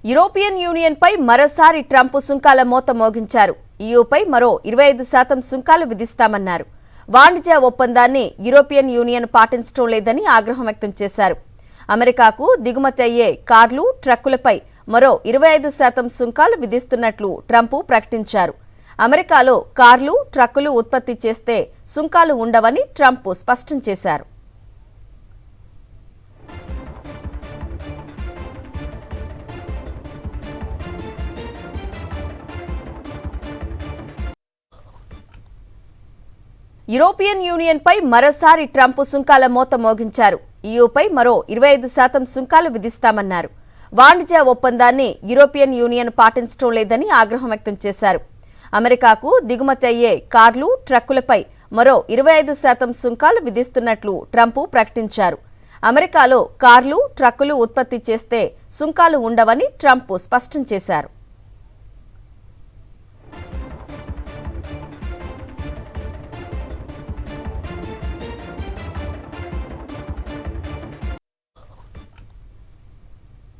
European union పై మరోసారి Trump సుంకాల మోత మోగించారు. ఈయూపై మరో 25% సుంకాలు విధిస్తామన్నారు. వాణిజ్య ఒప్పందాన్ని యూరోపియన్ యూనియన్ పాటించడం లేదని ఆగ్రహం వ్యక్తం చేశారు. అమెరికాకు దిగుమతి అయ్యే కార్లు, ట్రక్కులపై మరో 25% సుంకాలు విధిస్తున్నట్లు ట్రంప్ ప్రకటించారు. అమెరికాలో కార్లు, ట్రక్కులు ఉత్పత్తి చేస్తే సుంకాలు ఉండవని ట్రంప్ స్పష్టం చేశారు. యూరోపియన్ యూనియన్ పై మరోసారి ట్రంప్ సుంకాల మోత మోగించారు. ఈయూపై మరో 25% సుంకాలు విధిస్తామన్నారు. వాణిజ్య ఒప్పందాన్ని యూరోపియన్ యూనియన్ పాటించడం లేదని ఆగ్రహం వ్యక్తం చేశారు. అమెరికాకు దిగుమతి అయ్యే కార్లు, ట్రక్కులపై మరో 25% సుంకాలు విధిస్తున్నట్లు ట్రంప్ ప్రకటించారు. అమెరికాలో కార్లు, ట్రక్కులు ఉత్పత్తి చేస్తే సుంకాలు ఉండవని ట్రంప్ స్పష్టం చేశారు.